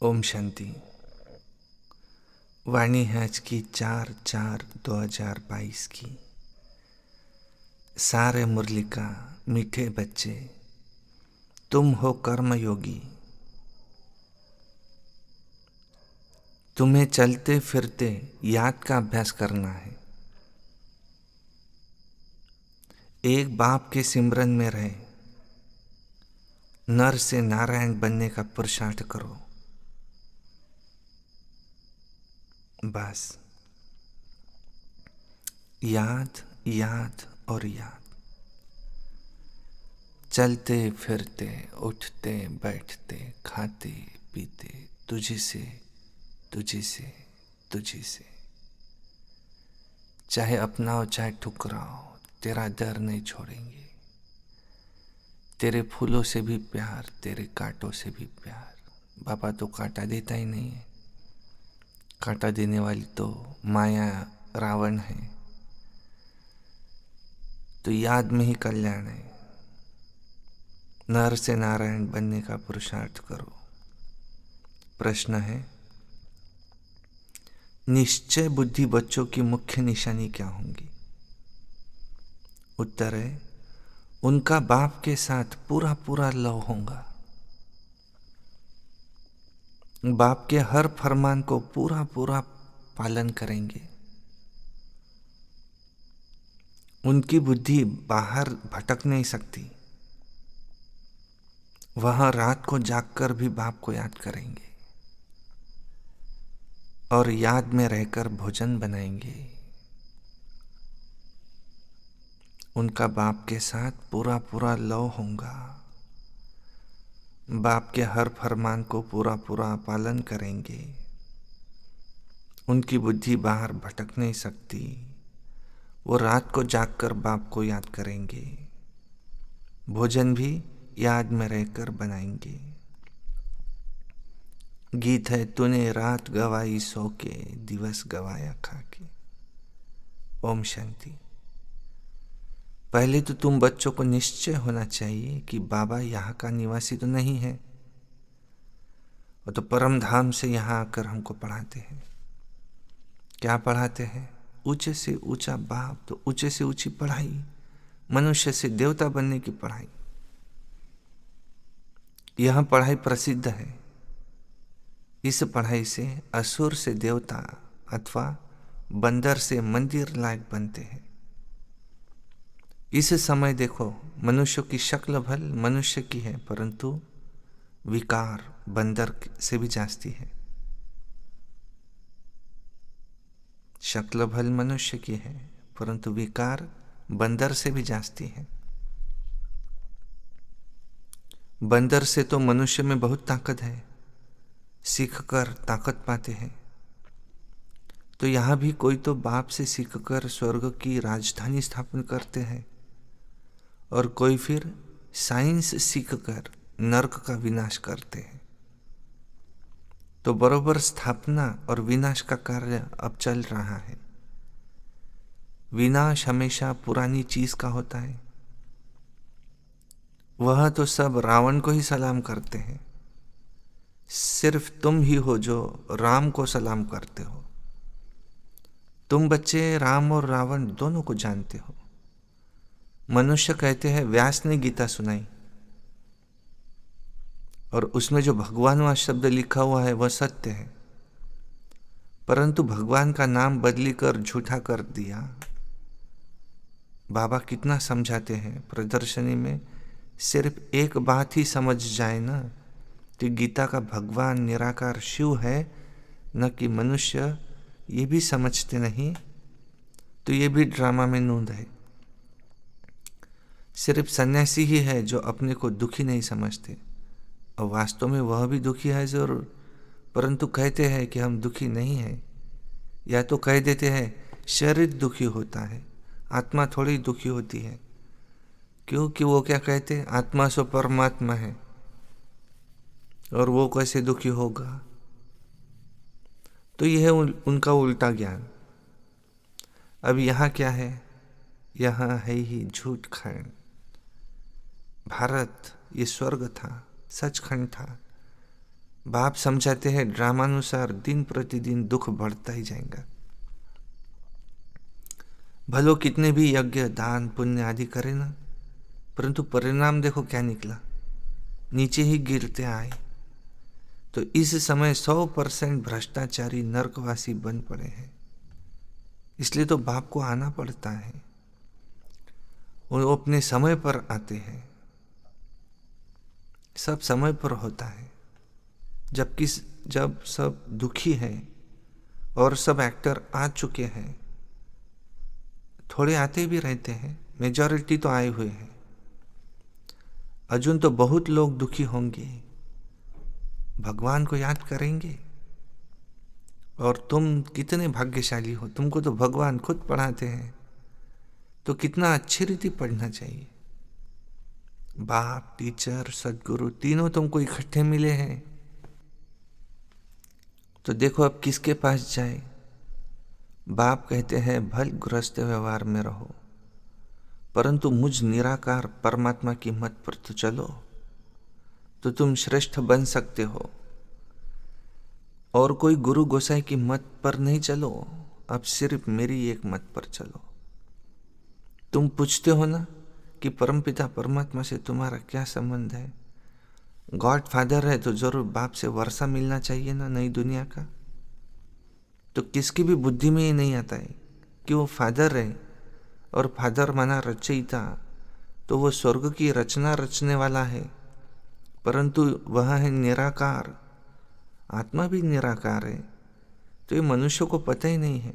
ओम शांति। वाणी है आज की 4/4/2022 की। सारे मुरली का मीठे बच्चे, तुम हो कर्मयोगी। तुम्हें चलते फिरते याद का अभ्यास करना है। एक बाप के सिमरन में रहे, नर से नारायण बनने का पुरुषार्थ करो। बस याद याद और याद, चलते फिरते उठते बैठते खाते पीते तुझी से तुझी से तुझी से। चाहे अपनाओ चाहे ठुकराओ, तेरा डर नहीं छोड़ेंगे। तेरे फूलों से भी प्यार, तेरे कांटों से भी प्यार। बाबा तो कांटा देता ही नहीं है, कांटा देने वाली तो माया रावण है। तो याद में ही कल्याण है। नर से नारायण बनने का पुरुषार्थ करो। प्रश्न है, निश्चय बुद्धि बच्चों की मुख्य निशानी क्या होंगी? उत्तर है, उनका बाप के साथ पूरा पूरा लव होगा। बाप के हर फरमान को पूरा पूरा पालन करेंगे। उनकी बुद्धि बाहर भटक नहीं सकती। वह रात को जागकर भी बाप को याद करेंगे और याद में रहकर भोजन बनाएंगे। उनका बाप के साथ पूरा पूरा लव होगा। बाप के हर फरमान को पूरा पूरा पालन करेंगे। उनकी बुद्धि बाहर भटक नहीं सकती। वो रात को जागकर बाप को याद करेंगे। भोजन भी याद में रहकर बनाएंगे। गीत है, तूने रात गवाई सो के, दिवस गवाया खा के। ओम शांति। पहले तो तुम बच्चों को निश्चय होना चाहिए कि बाबा यहाँ का निवासी तो नहीं है, वो तो परम धाम से यहाँ आकर हमको पढ़ाते हैं। क्या पढ़ाते हैं? ऊंचे से ऊंचा बाप, तो ऊंचे से ऊंची पढ़ाई, मनुष्य से देवता बनने की पढ़ाई। यह पढ़ाई प्रसिद्ध है। इस पढ़ाई से असुर से देवता अथवा बंदर से मंदिर लायक बनते हैं। इस समय देखो, मनुष्य की शक्ल भल मनुष्य की है, परंतु विकार बंदर से भी जास्ती है। शक्ल भल मनुष्य की है, परंतु विकार बंदर से भी जास्ती है। बंदर से तो मनुष्य में बहुत ताकत है, सीखकर ताकत पाते हैं। तो यहाँ भी कोई तो बाप से सीखकर स्वर्ग की राजधानी स्थापन करते हैं और कोई फिर साइंस सीखकर नरक का विनाश करते हैं। तो बरोबर स्थापना और विनाश का कार्य अब चल रहा है। विनाश हमेशा पुरानी चीज का होता है। वह तो सब रावण को ही सलाम करते हैं। सिर्फ तुम ही हो जो राम को सलाम करते हो। तुम बच्चे राम और रावण दोनों को जानते हो। मनुष्य कहते हैं व्यास ने गीता सुनाई और उसमें जो भगवान शब्द लिखा हुआ है वह सत्य है, परंतु भगवान का नाम बदली कर झूठा कर दिया। बाबा कितना समझाते हैं प्रदर्शनी में, सिर्फ एक बात ही समझ जाए ना, तो गीता का भगवान निराकार शिव है, न कि मनुष्य। ये भी समझते नहीं तो ये भी ड्रामा में नूंद है। सिर्फ सन्यासी ही है जो अपने को दुखी नहीं समझते, और वास्तव में वह भी दुखी है जरूर, परंतु कहते हैं कि हम दुखी नहीं हैं। या तो कह देते हैं शरीर दुखी होता है, आत्मा थोड़ी दुखी होती है। क्योंकि वो क्या कहते हैं, आत्मा सो परमात्मा है और वो कैसे दुखी होगा। तो यह है उनका उल्टा ज्ञान। अब यहाँ क्या है? यहाँ है ही झूठ खंड। भारत ये स्वर्ग था, सचखंड था, बाप समझाते हैं ड्रामानुसार दिन प्रतिदिन दुख बढ़ता ही जाएगा। भलो कितने भी यज्ञ दान पुण्य आदि करे ना, परंतु परिणाम देखो क्या निकला, नीचे ही गिरते आए। तो इस समय 100% भ्रष्टाचारी नरकवासी बन पड़े हैं। इसलिए तो बाप को आना पड़ता है। वो अपने समय पर आते हैं, सब समय पर होता है। जब सब दुखी है और सब एक्टर आ चुके हैं, थोड़े आते भी रहते हैं, मेजॉरिटी तो आए हुए हैं। अर्जुन तो बहुत लोग दुखी होंगे, भगवान को याद करेंगे। और तुम कितने भाग्यशाली हो, तुमको तो भगवान खुद पढ़ाते हैं। तो कितना अच्छी रीति पढ़ना चाहिए। बाप, टीचर, सदगुरु तीनों तुमको इकट्ठे मिले हैं। तो देखो अब किसके पास जाए। बाप कहते हैं भल गृहस्थ व्यवहार में रहो, परंतु मुझ निराकार परमात्मा की मत पर तो चलो, तो तुम श्रेष्ठ बन सकते हो। और कोई गुरु गोसाई की मत पर नहीं चलो, अब सिर्फ मेरी एक मत पर चलो। तुम पूछते हो ना कि परमपिता परमात्मा से तुम्हारा क्या संबंध है। गॉड फादर है तो जरूर बाप से वर्षा मिलना चाहिए ना, नई दुनिया का। तो किसकी भी बुद्धि में ये नहीं आता है कि वो फादर है, और फादर माना रचयिता, तो वो स्वर्ग की रचना रचने वाला है, परंतु वह है निराकार। आत्मा भी निराकार है। तो ये मनुष्य को पता ही नहीं है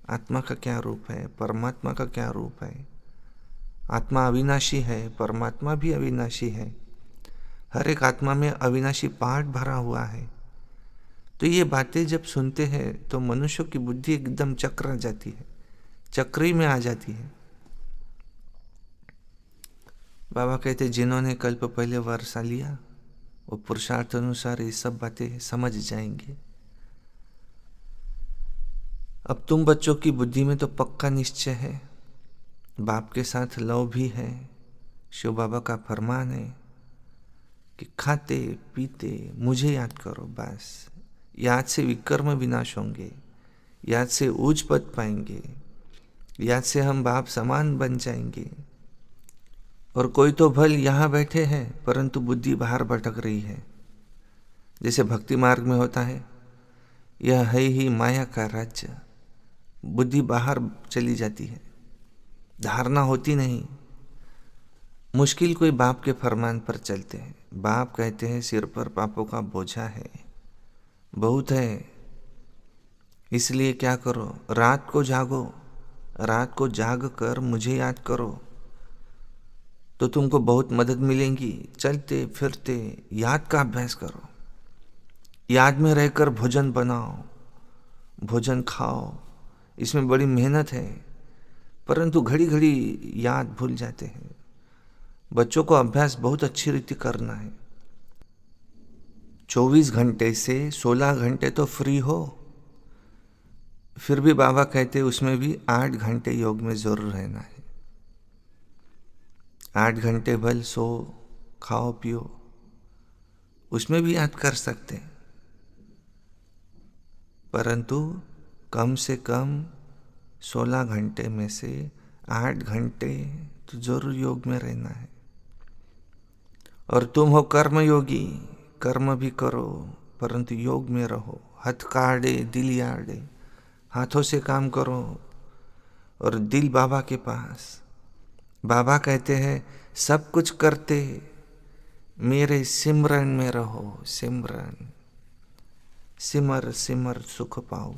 आत्मा का क्या रूप है, परमात्मा का क्या रूप है। आत्मा अविनाशी है, परमात्मा भी अविनाशी है। हर एक आत्मा में अविनाशी पार्ट भरा हुआ है। तो ये बातें जब सुनते हैं तो मनुष्य की बुद्धि एकदम चक्र जाती है, चक्री में आ जाती है। बाबा कहते जिन्होंने कल्प पहले वर्षा लिया वो पुरुषार्थ अनुसार ये सब बातें समझ जाएंगे। अब तुम बच्चों की बुद्धि में तो पक्का निश्चय है, बाप के साथ लव भी है। शिव बाबा का फरमान है कि खाते पीते मुझे याद करो, बस। याद से विकर्म विनाश होंगे, याद से ऊंच पद पाएंगे, याद से हम बाप समान बन जाएंगे। और कोई तो भल यहाँ बैठे हैं परंतु बुद्धि बाहर भटक रही है। जैसे भक्ति मार्ग में होता है, यह है ही माया का राज्य। बुद्धि बाहर चली जाती है, धारणा होती नहीं। मुश्किल कोई बाप के फरमान पर चलते हैं। बाप कहते हैं सिर पर पापों का बोझा है, बहुत है। इसलिए क्या करो, रात को जागो, रात को जाग कर मुझे याद करो, तो तुमको बहुत मदद मिलेगी। चलते फिरते याद का अभ्यास करो, याद में रहकर भोजन बनाओ, भोजन खाओ। इसमें बड़ी मेहनत है, परंतु घड़ी घड़ी याद भूल जाते हैं। बच्चों को अभ्यास बहुत अच्छी रीति करना है। 24 घंटे से 16 घंटे तो फ्री हो, फिर भी बाबा कहते उसमें भी 8 घंटे योग में जरूर रहना है। 8 घंटे भल सो खाओ पियो, उसमें भी याद कर सकते हैं, परंतु कम से कम 16 घंटे में से 8 घंटे तो जरूर योग में रहना है। और तुम हो कर्मयोगी, कर्म भी करो परंतु योग में रहो। हाथ काढ़े दिल याड़े, हाथों से काम करो और दिल बाबा के पास। बाबा कहते हैं सब कुछ करते मेरे सिमरन में रहो। सिमरन, सिमर सिमर सुख पाओ।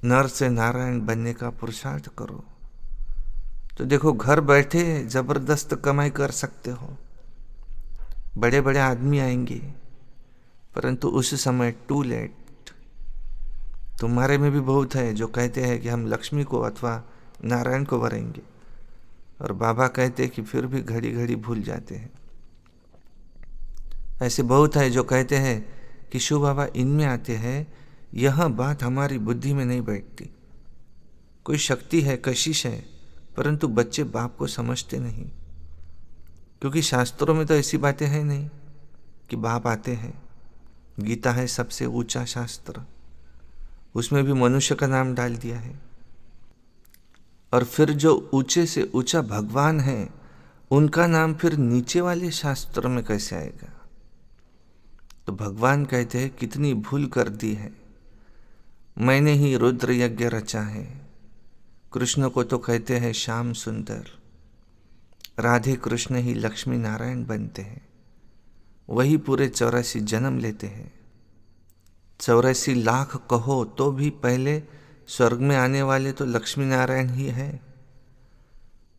नर से नारायण बनने का पुरुषार्थ करो। तो देखो घर बैठे जबरदस्त कमाई कर सकते हो, बड़े बड़े आदमी आएंगे, परंतु उस समय टू लेट। तुम्हारे में भी बहुत है जो कहते हैं कि हम लक्ष्मी को अथवा नारायण को वरेंगे, और बाबा कहते हैं कि फिर भी घड़ी घड़ी भूल जाते हैं। ऐसे बहुत है जो कहते हैं कि शिव बाबा इनमें आते हैं, यह बात हमारी बुद्धि में नहीं बैठती। कोई शक्ति है, कशिश है, परंतु बच्चे बाप को समझते नहीं, क्योंकि शास्त्रों में तो ऐसी बातें हैं नहीं कि बाप आते हैं। गीता है सबसे ऊंचा शास्त्र, उसमें भी मनुष्य का नाम डाल दिया है। और फिर जो ऊंचे से ऊंचा भगवान है, उनका नाम फिर नीचे वाले शास्त्र में कैसे आएगा? तो भगवान कहते हैं कितनी भूल कर दी है, मैंने ही रुद्र यज्ञ रचा है। कृष्ण को तो कहते हैं श्याम सुंदर, राधे कृष्ण ही लक्ष्मी नारायण बनते हैं, वही पूरे 84 जन्म लेते हैं। 84 लाख कहो तो भी पहले स्वर्ग में आने वाले तो लक्ष्मी नारायण ही है,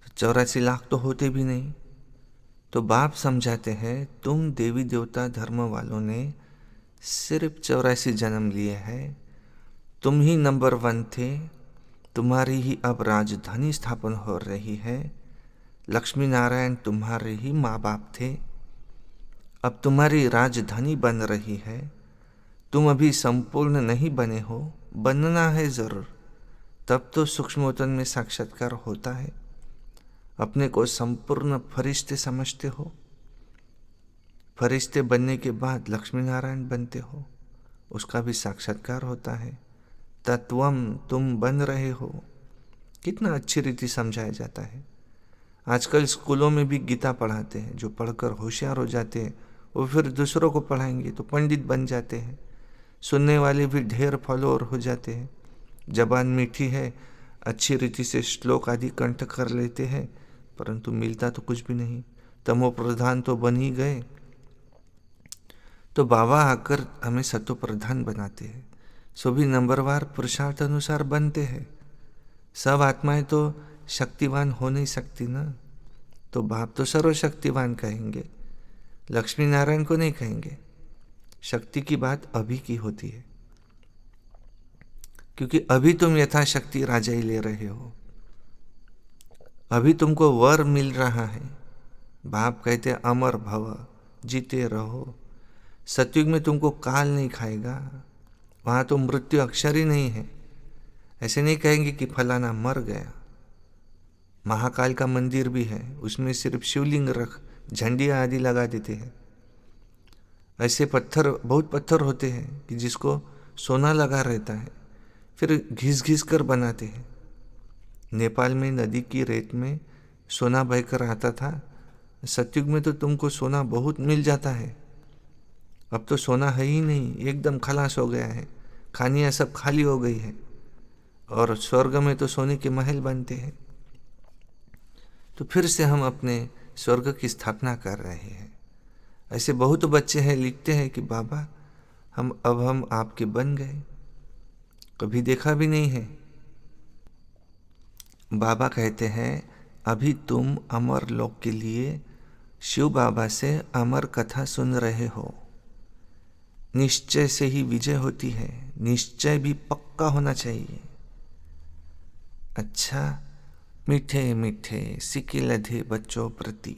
84 लाख तो होते भी नहीं। तो बाप समझाते हैं तुम देवी देवता धर्म वालों ने सिर्फ 84 जन्म लिए हैं, तुम ही नंबर 1 थे, तुम्हारी ही अब राजधानी स्थापन हो रही है, लक्ष्मी नारायण तुम्हारे ही माँ बाप थे, अब तुम्हारी राजधानी बन रही है, तुम अभी संपूर्ण नहीं बने हो, बनना है जरूर, तब तो सूक्ष्मोतन में साक्षात्कार होता है। अपने को संपूर्ण फरिश्ते समझते हो, फरिश्ते बनने के बाद लक्ष्मी नारायण बनते हो, उसका भी साक्षात्कार होता है। तत्वम तुम बन रहे हो, कितना अच्छी रीति समझाया जाता है। आजकल स्कूलों में भी गीता पढ़ाते हैं, जो पढ़कर होशियार हो जाते हैं वो फिर दूसरों को पढ़ाएंगे तो पंडित बन जाते हैं, सुनने वाले भी ढेर फॉलोअर हो जाते हैं। जबान मीठी है, अच्छी रीति से श्लोक आदि कंठ कर लेते हैं, परंतु मिलता तो कुछ भी नहीं, तमो प्रधान तो बन ही गए। तो बाबा आकर हमें सतो प्रधान बनाते हैं, सभी नंबरवार पुरुषार्थ अनुसार बनते हैं। सब आत्माएं तो शक्तिवान हो नहीं सकती ना, तो बाप तो सर्वशक्तिवान कहेंगे, लक्ष्मी नारायण को नहीं कहेंगे। शक्ति की बात अभी की होती है, क्योंकि अभी तुम यथाशक्ति राजाई ले रहे हो, अभी तुमको वर मिल रहा है। बाप कहते अमर भव, जीते रहो। सतयुग में तुमको काल नहीं खाएगा, वहाँ तो मृत्यु अक्षर ही नहीं है। ऐसे नहीं कहेंगे कि फलाना मर गया। महाकाल का मंदिर भी है, उसमें सिर्फ शिवलिंग रख झंडियाँ आदि लगा देते हैं। ऐसे पत्थर, बहुत पत्थर होते हैं कि जिसको सोना लगा रहता है, फिर घिस घिस कर बनाते हैं। नेपाल में नदी की रेत में सोना बहकर आता था। सतयुग में तो तुमको सोना बहुत मिल जाता है, अब तो सोना है ही नहीं, एकदम खलास हो गया है, खानियाँ सब खाली हो गई है। और स्वर्ग में तो सोने के महल बनते हैं। तो फिर से हम अपने स्वर्ग की स्थापना कर रहे हैं। ऐसे बहुत बच्चे हैं लिखते हैं कि बाबा हम आपके बन गए, कभी देखा भी नहीं है। बाबा कहते हैं अभी तुम अमर लोक के लिए शिव बाबा से अमर कथा सुन रहे हो। निश्चय से ही विजय होती है, निश्चय भी पक्का होना चाहिए। अच्छा, मीठे मीठे सिके लधे बच्चों प्रति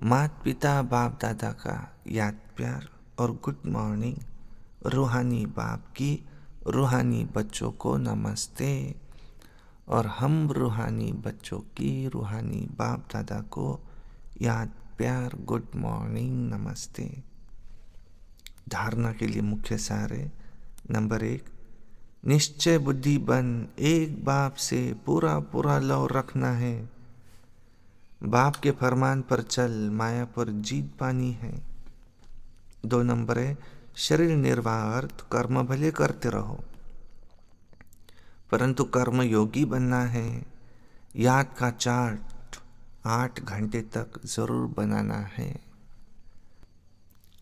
माता पिता बाप दादा का याद प्यार और गुड मॉर्निंग। रूहानी बाप की रूहानी बच्चों को नमस्ते, और हम रूहानी बच्चों की रूहानी बाप दादा को याद प्यार गुड मॉर्निंग नमस्ते। धारणा के लिए मुख्य सार है। नंबर 1, निश्चय बुद्धि बन, एक बाप से पूरा पूरा लव रखना है। बाप के फरमान पर चल, माया पर जीत पानी है। 2 नंबर है, शरीर निर्वाह अर्थ कर्म भले करते रहो, परंतु कर्म योगी बनना है। याद का चार्ट 8 घंटे तक जरूर बनाना है।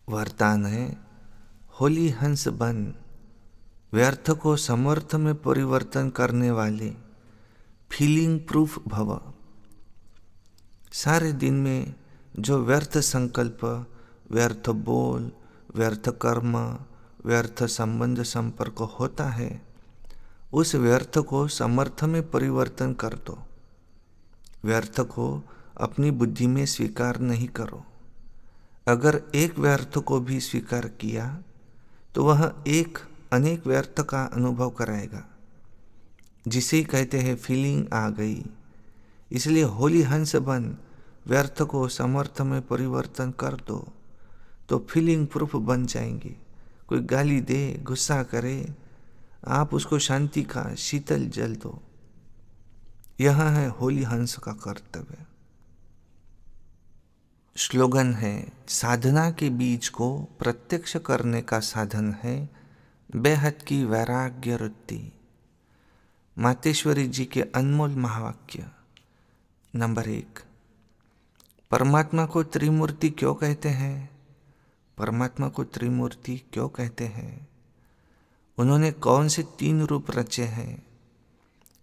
वरदान है, होली हंस बन, व्यर्थ को समर्थ में परिवर्तन करने वाले फीलिंग प्रूफ भव। सारे दिन में जो व्यर्थ संकल्प, व्यर्थ बोल, व्यर्थ कर्म, व्यर्थ संबंध संपर्क होता है, उस व्यर्थ को समर्थ में परिवर्तन कर दो। व्यर्थ को अपनी बुद्धि में स्वीकार नहीं करो। अगर एक व्यर्थ को भी स्वीकार किया तो वह एक अनेक व्यर्थ का अनुभव कराएगा, जिसे कहते हैं फीलिंग आ गई। इसलिए होली हंस बन, व्यर्थ को समर्थ में परिवर्तन कर दो, तो फीलिंग प्रूफ बन जाएंगे। कोई गाली दे, गुस्सा करे, आप उसको शांति का शीतल जल दो। यह है होली हंस का कर्तव्य। स्लोगन है, साधना के बीज को प्रत्यक्ष करने का साधन है बेहद की वैराग्य वृत्ति। मातेश्वरी जी के अनमोल महावाक्य। नंबर 1, परमात्मा को त्रिमूर्ति क्यों कहते हैं? परमात्मा को त्रिमूर्ति क्यों कहते हैं? उन्होंने कौन से 3 रूप रचे हैं?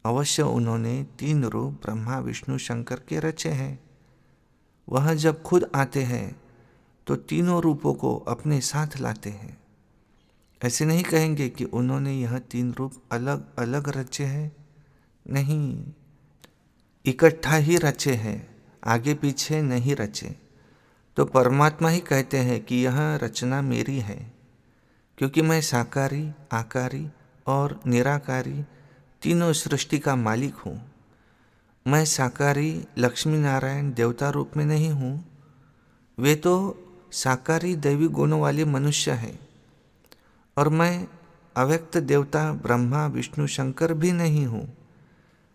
अवश्य उन्होंने 3 रूप ब्रह्मा, विष्णु, शंकर के रचे हैं। वह जब खुद आते हैं तो तीनों रूपों को अपने साथ लाते हैं। ऐसे नहीं कहेंगे कि उन्होंने यह 3 रूप अलग अलग रचे हैं। नहीं, इकट्ठा ही रचे हैं, आगे पीछे नहीं रचे। तो परमात्मा ही कहते हैं कि यह रचना मेरी है, क्योंकि मैं साकारी, आकारी और निराकारी तीनों सृष्टि का मालिक हूँ। मैं साकारी लक्ष्मी नारायण देवता रूप में नहीं हूँ, वे तो साकारी दैवी गुणों वाले मनुष्य हैं। और मैं अव्यक्त देवता ब्रह्मा, विष्णु, शंकर भी नहीं हूँ।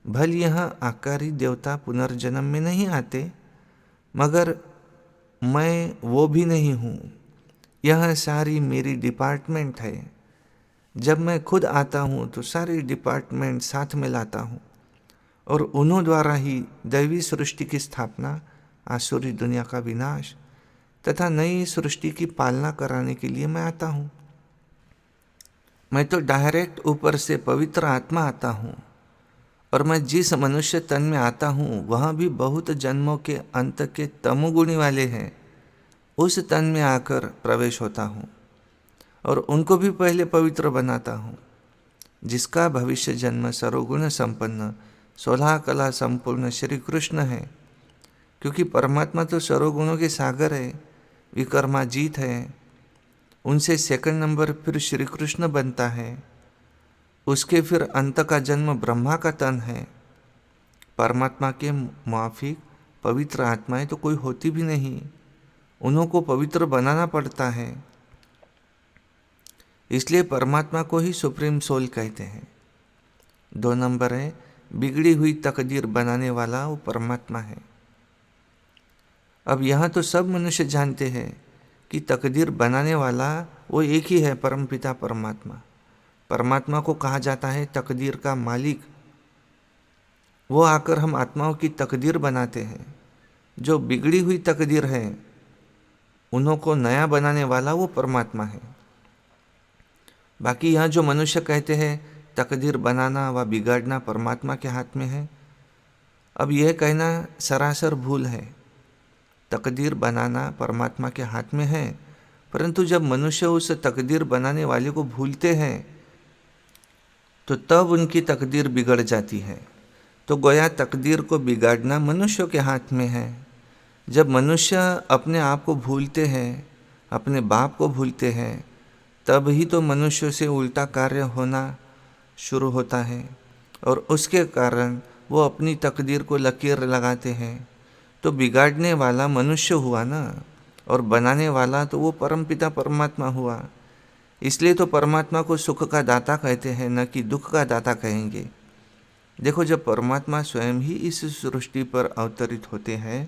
भले यह आकारी देवता पुनर्जन्म में नहीं आते, मगर मैं वो भी नहीं हूँ। यह सारी मेरी डिपार्टमेंट है। जब मैं खुद आता हूँ तो सारी डिपार्टमेंट साथ में लाता हूँ, और उन्हों द्वारा ही दैवी सृष्टि की स्थापना, आसुरी दुनिया का विनाश तथा नई सृष्टि की पालना कराने के लिए मैं आता हूँ। मैं तो डायरेक्ट ऊपर से पवित्र आत्मा आता हूँ, और मैं जिस मनुष्य तन में आता हूँ वह भी बहुत जन्मों के अंत के तमोगुणी वाले हैं। उस तन में आकर प्रवेश होता हूँ और उनको भी पहले पवित्र बनाता हूँ। जिसका भविष्य जन्म सर्वगुण संपन्न 16 कला संपूर्ण श्री कृष्ण है, क्योंकि परमात्मा तो सर्वगुणों के सागर है, विकर्माजीत है। उनसे सेकंड नंबर फिर श्री कृष्ण बनता है। उसके फिर अंत का जन्म ब्रह्मा का तन है। परमात्मा के माफिक पवित्र आत्माएं तो कोई होती भी नहीं, उन्हों को पवित्र बनाना पड़ता है। इसलिए परमात्मा को ही सुप्रीम सोल कहते हैं। 2 नंबर है, बिगड़ी हुई तकदीर बनाने वाला वो परमात्मा है। अब यहाँ तो सब मनुष्य जानते हैं कि तकदीर बनाने वाला वो एक ही है, परमपिता परमात्मा। परमात्मा को कहा जाता है तकदीर का मालिक। वो आकर हम आत्माओं की तकदीर बनाते हैं। जो बिगड़ी हुई तकदीर है उन्हों को नया बनाने वाला वो परमात्मा है। बाकी यहाँ जो मनुष्य कहते हैं तकदीर बनाना व बिगाड़ना परमात्मा के हाथ में है, अब यह कहना सरासर भूल है। तकदीर बनाना परमात्मा के हाथ में है, परंतु जब मनुष्य उस तकदीर बनाने वाले को भूलते हैं तो तब उनकी तकदीर बिगड़ जाती है। तो गोया तकदीर को बिगाड़ना मनुष्यों के हाथ में है। जब मनुष्य अपने आप को भूलते हैं, अपने बाप को भूलते हैं, तब ही तो मनुष्य से उल्टा कार्य होना शुरू होता है, और उसके कारण वो अपनी तकदीर को लकीर लगाते हैं। तो बिगाड़ने वाला मनुष्य हुआ ना, और बनाने वाला तो वो परमपिता परमात्मा हुआ। इसलिए तो परमात्मा को सुख का दाता कहते हैं, न कि दुख का दाता कहेंगे। देखो, जब परमात्मा स्वयं ही इस सृष्टि पर अवतरित होते हैं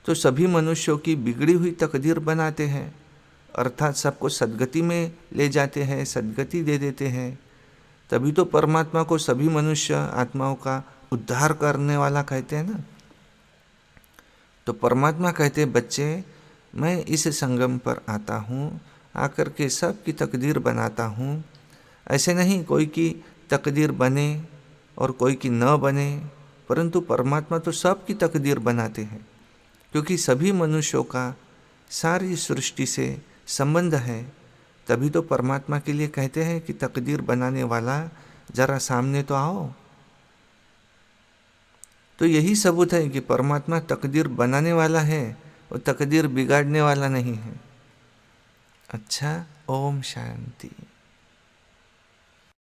तो सभी मनुष्यों की बिगड़ी हुई तकदीर बनाते हैं, अर्थात सबको सद्गति में ले जाते हैं, सद्गति दे देते हैं। तभी तो परमात्मा को सभी मनुष्य आत्माओं का उद्धार करने वाला कहते हैं ना। तो परमात्मा कहते हैं, बच्चे मैं इस संगम पर आता हूँ, आकर के सब की तकदीर बनाता हूँ। ऐसे नहीं कोई की तकदीर बने और कोई की न बने, परंतु परमात्मा तो सब की तकदीर बनाते हैं, क्योंकि सभी मनुष्यों का सारी सृष्टि से संबंध है। तभी तो परमात्मा के लिए कहते हैं कि तकदीर बनाने वाला जरा सामने तो आओ। तो यही सबूत है कि परमात्मा तकदीर बनाने वाला है और तकदीर बिगाड़ने वाला नहीं है। अच्छा, ओम शांति।